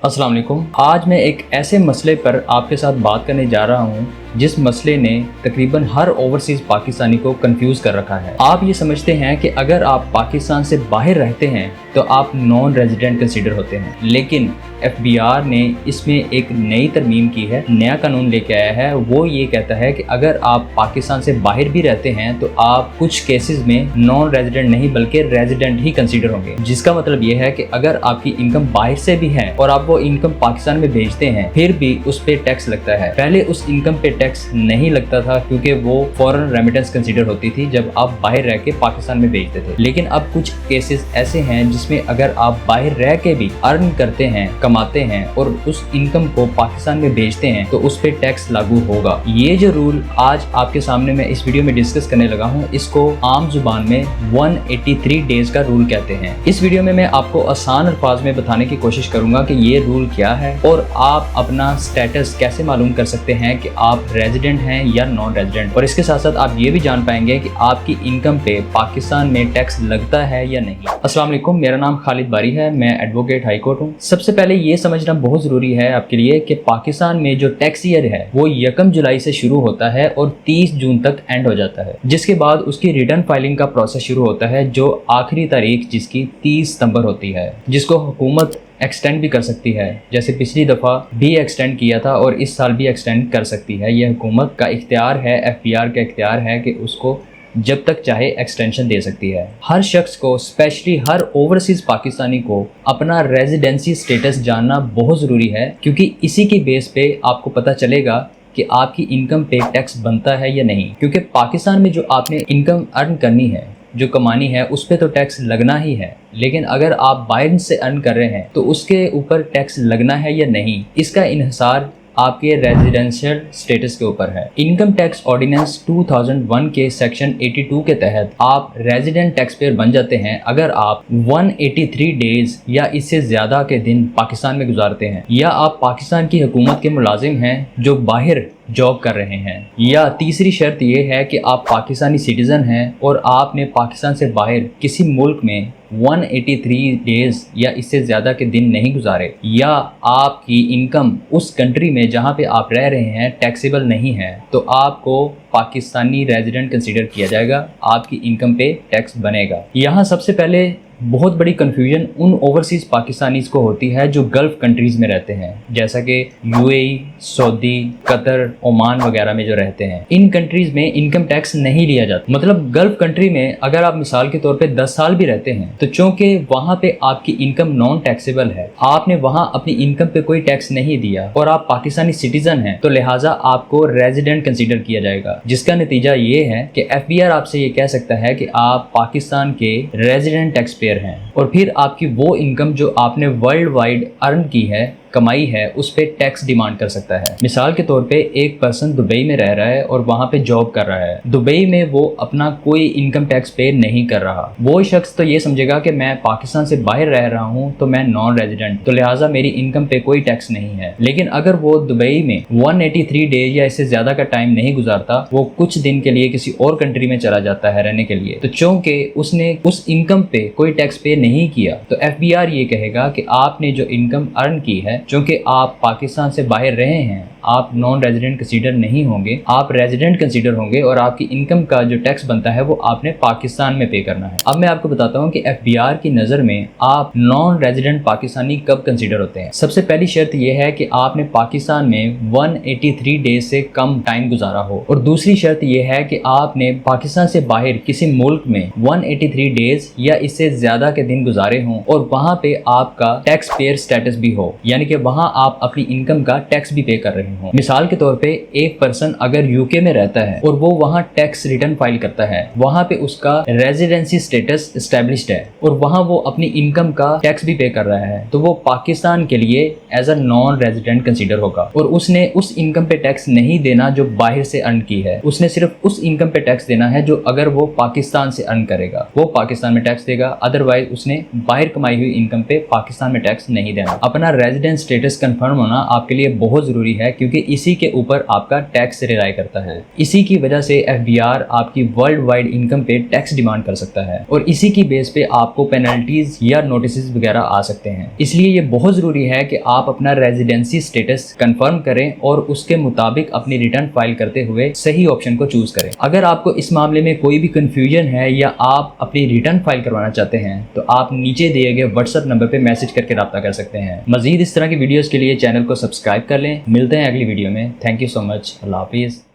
अस्सलाम वालेकुम। आज मैं एक ऐसे मसले पर आपके साथ बात करने जा रहा हूँ जिस मसले ने तकरीबन हर ओवरसीज़ पाकिस्तानी को कंफ्यूज कर रखा है। आप ये समझते हैं कि अगर आप पाकिस्तान से बाहर रहते हैं तो आप नॉन रेजिडेंट कंसीडर होते हैं, लेकिन FBI ने इसमें एक नई तरमीम की है, नया कानून लेके आया है। वो ये कहता है कि अगर आप पाकिस्तान से बाहर भी रहते हैं तो आप कुछ केसेस में नॉन रेजिडेंट नहीं बल्कि रेजिडेंट ही कंसीडर होंगे, जिसका मतलब ये है कि अगर आपकी इनकम बाहर से भी है और आप वो इनकम पाकिस्तान में भेजते हैं फिर भी उस पे टैक्स लगता है। पहले उस इनकम पे टैक्स नहीं लगता था क्योंकि वो फॉरेन रेमिटेंस कंसीडर होती थी जब आप बाहर रह के पाकिस्तान में भेजते थे, लेकिन अब कुछ केसेस ऐसे हैं जिसमें अगर आप बाहर रह के भी अर्न करते हैं, कमाते हैं और उस इनकम को पाकिस्तान में भेजते हैं तो उस पे टैक्स लागू होगा। ये जो रूल आज आपके सामने मैं इस वीडियो में डिस्कस करने लगा हूँ, इसको आम जुबान में 183 डेज का रूल कहते हैं। इस वीडियो में मैं आपको आसान अल्फाज में बताने की कोशिश करूंगा कि ये रूल क्या है और आप अपना स्टेटस कैसे मालूम कर सकते हैं कि आप रेजिडेंट हैं या नॉन रेजिडेंट, और इसके साथ साथ आप ये भी जान पाएंगे कि आपकी इनकम पे पाकिस्तान में टैक्स लगता है या नहीं। अस्सलाम वालेकुम, मेरा नाम खालिद बारी है, मैं एडवोकेट हाई कोर्ट हूँ। सबसे पहले ये समझना बहुत जरूरी है आपके लिए कि पाकिस्तान में जो टैक्स ईयर है वो 1 जुलाई से शुरू होता है और 30 जून तक एंड हो जाता है, जिसके बाद उसकी रिटर्न फाइलिंग का प्रोसेस शुरू होता है जो आखिरी तारीख जिसकी 30 सितंबर होती है, जिसको हुकूमत एक्सटेंड भी कर सकती है। जैसे पिछली दफ़ा भी एक्सटेंड किया था और इस साल भी एक्सटेंड कर सकती है। यह हुकूमत का इख्तियार है, FBI का इख्तियार है कि उसको जब तक चाहे एक्सटेंशन दे सकती है। हर शख्स को, स्पेशली हर ओवरसीज़ पाकिस्तानी को अपना रेजिडेंसी स्टेटस जानना बहुत ज़रूरी है, क्योंकि इसी की बेस पे आपको पता चलेगा कि आपकी इनकम पे टैक्स बनता है या नहीं। क्योंकि पाकिस्तान में जो आपने इनकम अर्न करनी है, जो कमानी है, उस पे तो टैक्स लगना ही है, लेकिन अगर आप बाहर से अर्न कर रहे हैं तो उसके ऊपर टैक्स लगना है या नहीं, इसका इन्हिसार आपके रेजिडेंशियल स्टेटस के ऊपर है। इनकम टैक्स ऑर्डिनेंस 2001 के सेक्शन 82 के तहत आप रेजिडेंट टैक्स पेयर बन जाते हैं अगर आप 183 डेज या इससे ज़्यादा के दिन पाकिस्तान में गुजारते हैं, या आप पाकिस्तान की हुकूमत के मुलाजिम हैं जो बाहर जॉब कर रहे हैं, या तीसरी शर्त यह है कि आप पाकिस्तानी सिटीज़न हैं और आपने पाकिस्तान से बाहर किसी मुल्क में 183 डेज या इससे ज़्यादा के दिन नहीं गुजारे, या आपकी इनकम उस कंट्री में जहाँ पे आप रह रहे हैं टैक्सेबल नहीं है, तो आपको पाकिस्तानी रेजिडेंट कंसीडर किया जाएगा, आपकी इनकम पे टैक्स बनेगा। यहाँ सबसे पहले बहुत बड़ी कन्फ्यूजन उन ओवरसीज़ पाकिस्तानीज को होती है जो गल्फ़ कंट्रीज़ में रहते हैं, जैसा कि UAE, सऊदी, कतर, ओमान वगैरह में जो रहते हैं। इन कंट्रीज़ में इनकम टैक्स नहीं लिया जाता। मतलब गल्फ़ कंट्री में अगर आप मिसाल के तौर पे 10 साल भी रहते हैं तो चूँकि वहाँ पे आपकी इनकम नॉन टैक्सेबल है, आपने वहाँ अपनी इनकम पे कोई टैक्स नहीं दिया और आप पाकिस्तानी सिटीज़न हैं, तो लिहाजा आपको रेजिडेंट कंसीडर किया जाएगा, जिसका नतीजा ये है कि FBI आपसे ये कह सकता है कि आप पाकिस्तान के रेजिडेंट टैक्स पेयर हैं, और फिर आपकी वो इनकम जो आपने वर्ल्ड वाइड अर्न की है, कमाई है, उस पे टैक्स डिमांड कर सकता है। मिसाल के तौर पे एक पर्सन दुबई में रह रहा है और वहाँ पे जॉब कर रहा है। दुबई में वो अपना कोई इनकम टैक्स पे नहीं कर रहा। वो शख्स तो ये समझेगा कि मैं पाकिस्तान से बाहर रह रहा हूँ तो मैं नॉन रेजिडेंट, तो लिहाजा मेरी इनकम पे कोई टैक्स नहीं है। लेकिन अगर वो दुबई में 183 डेज या इससे ज़्यादा का टाइम नहीं गुजारता, वो कुछ दिन के लिए किसी और कंट्री में चला जाता है रहने के लिए, तो चूँकि उसने उस इनकम पे कोई टैक्स पे नहीं किया तो FBI ये कहेगा कि आपने जो इनकम अर्न की है, चूँकि आप पाकिस्तान से बाहर रहे हैं, आप नॉन रेजिडेंट कंसीडर नहीं होंगे, आप रेजिडेंट कंसीडर होंगे और आपकी इनकम का जो टैक्स बनता है वो आपने पाकिस्तान में पे करना है। अब मैं आपको बताता हूँ कि FBI की नज़र में आप नॉन रेजिडेंट पाकिस्तानी कब कंसीडर होते हैं। सबसे पहली शर्त यह है कि आपने पाकिस्तान में 183 डेज से कम टाइम गुजारा हो, और दूसरी शर्त यह है कि आपने पाकिस्तान से बाहर किसी मुल्क में 183 डेज या इससे ज़्यादा के दिन गुजारे हों और वहाँ पे आपका टैक्स पेयर स्टेटस भी हो, यानी कि वहाँ आप अपनी इनकम का टैक्स भी पे कर रहे हो। मिसाल के तौर पे एक पर्सन अगर UK में रहता है और वो वहाँ टैक्स रिटर्न फाइल करता है, वहाँ पे उसका रेजिडेंसी स्टेटस एस्टेब्लिश्ड है और वहाँ वो अपनी इनकम का टैक्स भी पे कर रहा है, तो वो पाकिस्तान के लिए as a non resident consider होगा, और उसने उस इनकम पे टैक्स नहीं देना जो बाहर से अर्न की है, उसने सिर्फ उस इनकम पे टैक्स देना है जो अगर वो पाकिस्तान से अर्न करेगा वो पाकिस्तान में टैक्स देगा, अदरवाइज उसने बाहर कमाई हुई इनकम पे पाकिस्तान में टैक्स नहीं देना। अपना रेजिडेंट स्टेटस कंफर्म होना आपके लिए बहुत जरूरी है, क्योंकि इसी के ऊपर आपका टैक्स रिलाई करता है। इसी की वजह से FBR आपकी वर्ल्ड वाइड इनकम पे टैक्स डिमांड कर सकता है और इसी की बेस पे आपको पेनल्टीज या नोटिस वगैरह आ सकते हैं। इसलिए ये बहुत जरूरी है कि आप अपना रेजिडेंसी स्टेटस कंफर्म करें और उसके मुताबिक अपनी रिटर्न फाइल करते हुए सही ऑप्शन को चूज करें। अगर आपको इस मामले में कोई भी कंफ्यूजन है या आप अपनी रिटर्न फाइल करवाना चाहते हैं तो आप नीचे दिए गए व्हाट्सएप नंबर पे मैसेज करके राब्ता कर सकते हैं। मजीद इस तरह की वीडियोस के लिए चैनल को सब्सक्राइब कर लें। मिलते हैं अगली वीडियो में। Thank you so much. अल्लाह हाफिज़।